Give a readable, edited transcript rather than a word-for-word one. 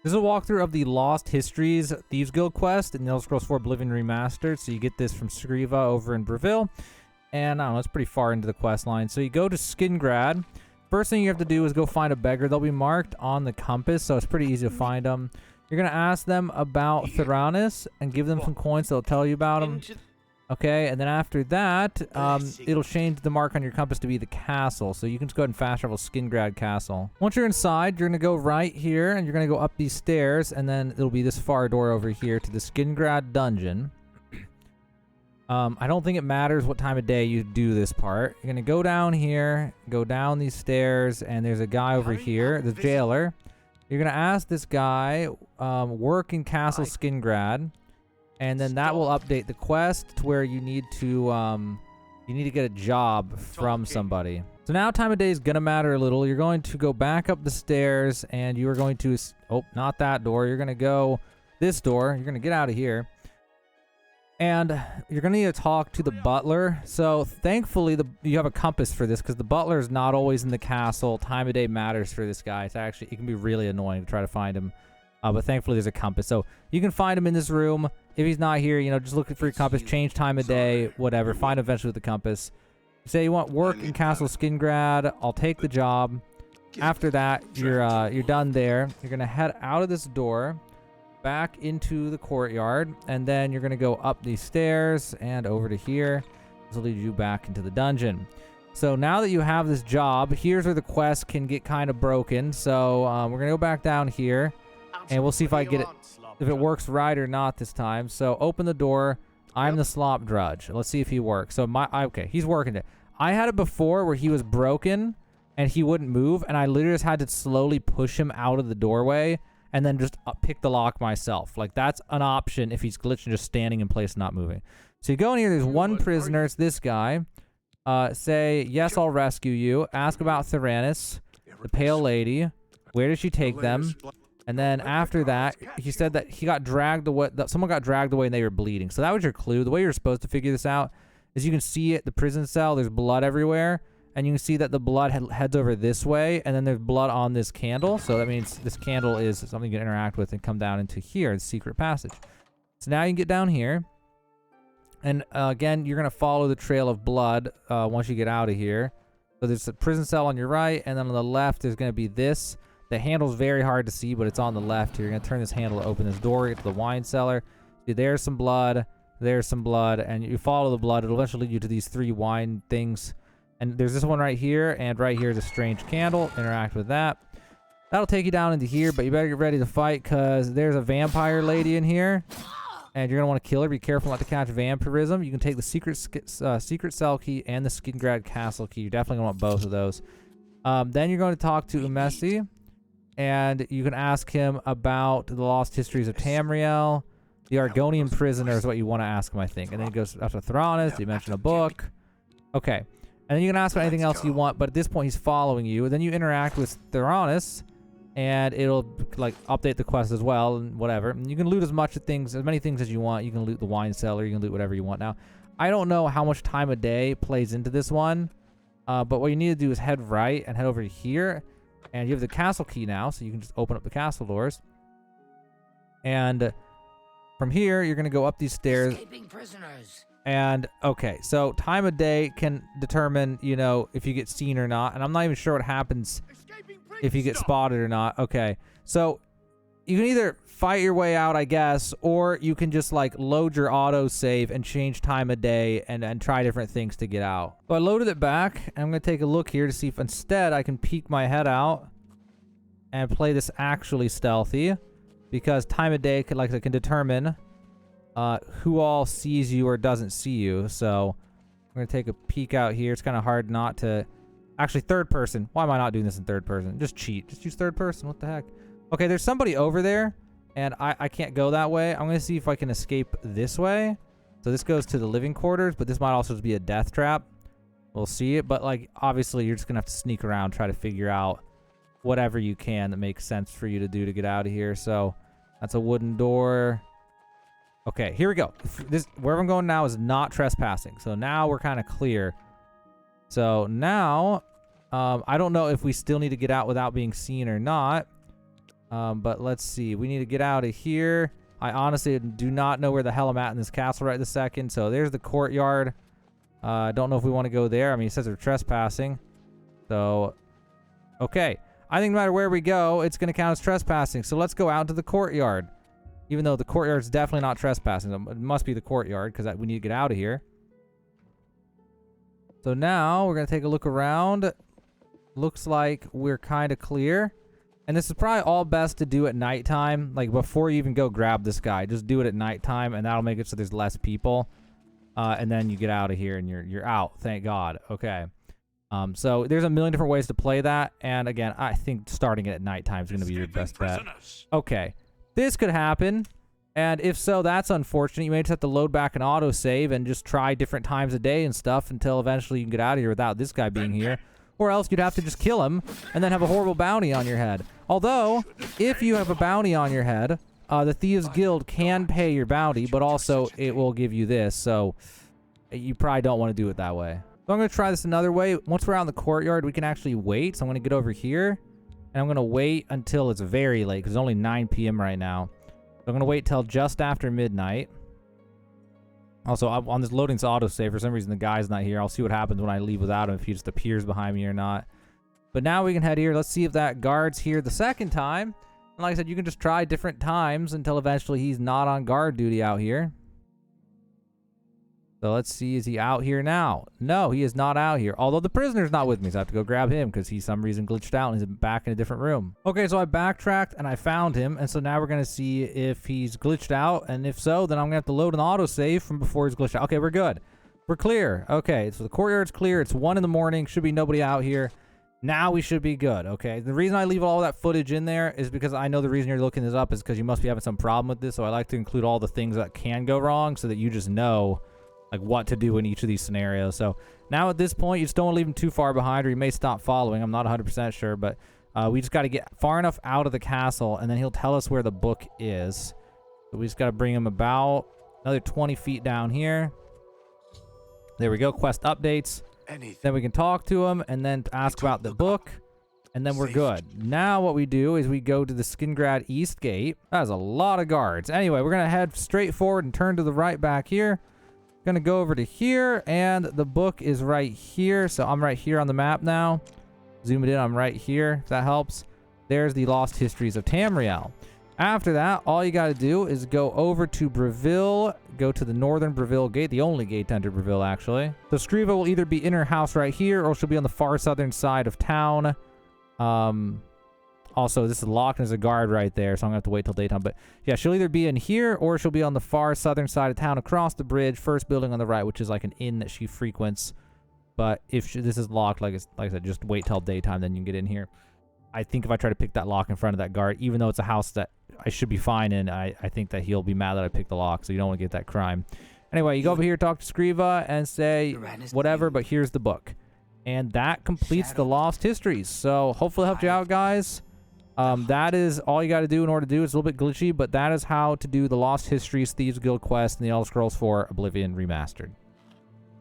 This is a walkthrough of the Lost Histories Thieves Guild quest in Elder Scrolls 4 Oblivion Remastered. So you get this from Scriva over in Breville. And I don't know, it's pretty far into the quest line. So you go to Skingrad. First thing you have to do is go find a beggar. They'll be marked on the compass, so it's pretty easy to find them. You're going to ask them about Theranis and give them some coins. They'll tell you about them. Okay, and then after that, it'll change the mark on your compass to be the castle. So you can just go ahead and fast travel Skingrad Castle. Once you're inside, you're going to go right here, and you're going to go up these stairs, and then it'll be this far door over here to the Skingrad dungeon. I don't think it matters what time of day you do this part. You're going to go down here, go down these stairs, and there's a guy over here, the jailer. You're going to ask this guy, work in Castle Skingrad. And then that will update the quest to where you need to get a job from somebody. So now time of day is going to matter a little. You're going to go back up the stairs and you are going to... Oh, not that door. You're going to go this door. You're going to get out of here. And you're going to need to talk to the butler. So thankfully you have a compass for this because the butler is not always in the castle. Time of day matters for this guy. It's actually... It can be really annoying to try to find him. But thankfully there's a compass. So you can find him in this room. If he's not here, you know, just look for your compass, change time of day, whatever. Find him eventually with the compass. Say you want work in Castle Skingrad. I'll take the job. After that, you're done there. You're going to head out of this door, back into the courtyard, and then you're going to go up these stairs and over to here. This will lead you back into the dungeon. So now that you have this job, here's where the quest can get kind of broken. So we're going to go back down here. And we'll see if I get it, if it works right or not this time. So open the door. I'm the slop drudge. Let's see if he works. So okay, he's working it. I had it before where he was broken and he wouldn't move, and I literally just had to slowly push him out of the doorway and then just pick the lock myself. Like, that's an option if he's glitching, just standing in place and not moving. So you go in here. There's one prisoner. It's this guy. Say yes, I'll rescue you. Ask about Theranis, the pale lady. Where did she take them? And then after that, he said that he got dragged away. Someone got dragged away and they were bleeding. So that was your clue. The way you're supposed to figure this out is you can see it, the prison cell, there's blood everywhere. And you can see that the blood heads over this way. And then there's blood on this candle. So that means this candle is something you can interact with and come down into here, the secret passage. So now you can get down here. And again, you're going to follow the trail of blood once you get out of here. So there's a prison cell on your right. And then on the left, there's going to be this. The handle's very hard to see, but it's on the left here. You're going to turn this handle to open this door, get to the wine cellar. See, there's some blood, and you follow the blood. It'll eventually lead you to these 3 wine things. And there's this one right here, and right here is a strange candle. Interact with that. That'll take you down into here, but you better get ready to fight because there's a vampire lady in here. And you're going to want to kill her. Be careful not to catch vampirism. You can take the secret cell key and the Skingrad castle key. You're definitely going to want both of those. Then you're going to talk to Umesi. And you can ask him about the Lost Histories of Tamriel. The Argonian prisoner is what you want to ask him, I think. And then he goes after Theranis. You mention a book. Okay. And then you can ask about anything else you want, but at this point he's following you. And then you interact with Theranis, and it'll like update the quest as well and whatever. And you can loot as many things as you want. You can loot the wine cellar. You can loot whatever you want. Now, I don't know how much time of day plays into this one, but what you need to do is head right and head over here. And you have the castle key now, so you can just open up the castle doors. And from here, you're going to go up these stairs. Escaping prisoners. And, okay, so time of day can determine, you know, if you get seen or not. And I'm not even sure what happens if you get spotted or not. Okay, so you can either fight your way out, I guess, or you can just, like, load your autosave and change time of day and try different things to get out. So I loaded it back, and I'm going to take a look here to see if instead I can peek my head out and play this actually stealthy, because time of day can determine who all sees you or doesn't see you. So I'm going to take a peek out here. It's kind of hard not to... Actually, third person. Why am I not doing this in third person? Just cheat. Just use third person. What the heck? Okay, there's somebody over there, and I can't go that way. I'm going to see if I can escape this way. So this goes to the living quarters, but this might also just be a death trap. We'll see it, but, like, obviously you're just going to have to sneak around, try to figure out whatever you can that makes sense for you to do to get out of here. So that's a wooden door. Okay, here we go. Wherever I'm going now is not trespassing. So now we're kind of clear. So now, I don't know if we still need to get out without being seen or not. But let's see. We need to get out of here. I honestly do not know where the hell I'm at in this castle right this second. So there's the courtyard. I don't know if we want to go there. I mean, it says we're trespassing. So, okay. I think no matter where we go, it's going to count as trespassing. So let's go out to the courtyard. Even though the courtyard's definitely not trespassing. It must be the courtyard because we need to get out of here. So now we're going to take a look around. Looks like we're kind of clear. And this is probably all best to do at nighttime. Like before you even go grab this guy, just do it at nighttime and that'll make it so there's less people. And then you get out of here and you're out. Thank God. Okay. So there's a million different ways to play that. And again, I think starting it at nighttime is going to be your best bet. Okay. This could happen. And if so, that's unfortunate. You may just have to load back an autosave and just try different times a day and stuff until eventually you can get out of here without this guy being here. Or else you'd have to just kill him and then have a horrible bounty on your head. Although, if you have a bounty on your head, the Thieves Guild can pay your bounty, but also it will give you this. So you probably don't want to do it that way. So I'm going to try this another way. Once we're out in the courtyard, we can actually wait. So I'm going to get over here. And I'm going to wait until it's very late because it's only 9 p.m. right now. So I'm going to wait till just after midnight. Also, on this loading to autosave, for some reason the guy's not here. I'll see what happens when I leave without him, if he just appears behind me or not. But now we can head here. Let's see if that guard's here the second time. And like I said, you can just try different times until eventually he's not on guard duty out here. So let's see, is he out here now? No, he is not out here. Although the prisoner's not with me, so I have to go grab him because he some reason glitched out and he's back in a different room. Okay, so I backtracked and I found him. And so now we're going to see if he's glitched out. And if so, then I'm going to have to load an autosave from before he's glitched out. Okay, we're good. We're clear. Okay, so the courtyard's clear. It's 1 in the morning. Should be nobody out here. Now we should be good, okay? The reason I leave all that footage in there is because I know the reason you're looking this up is because you must be having some problem with this. So I like to include all the things that can go wrong so that you just know like what to do in each of these scenarios. So now at this point, you just don't want to leave him too far behind or you may stop following. I'm not 100% sure, but we just got to get far enough out of the castle and then he'll tell us where the book is. So we just got to bring him about another 20 feet down here. There we go. Quest updates. Then we can talk to him and then ask about the book. And then we're good. Now what we do is we go to the Skingrad East Gate. That is a lot of guards. Anyway, we're going to head straight forward and turn to the right back here. Gonna go over to here, and the book is right here. So I'm right here on the map now. Zoom it in, I'm right here, if that helps. There's the Lost Histories of Tamriel. After that, all you gotta do is go over to Breville, go to the northern Breville gate, the only gate to enter Breville, actually. So Scriva will either be in her house right here, or she'll be on the far southern side of town. Also, this is locked and there's a guard right there, so I'm going to have to wait till daytime. But yeah, she'll either be in here or she'll be on the far southern side of town across the bridge, first building on the right, which is like an inn that she frequents. But if this is locked, like I said, just wait till daytime, then you can get in here. I think if I try to pick that lock in front of that guard, even though it's a house that I should be fine in, I think that he'll be mad that I picked the lock, so you don't want to get that crime. Anyway, you go over here, talk to Scriva, and say whatever, but here's the book. And that completes the Lost Histories. So hopefully it helped you out, guys. That is all you got to do in order to do. It's a little bit glitchy, but that is how to do the Lost Histories Thieves Guild quest in the Elder Scrolls 4 Oblivion Remastered.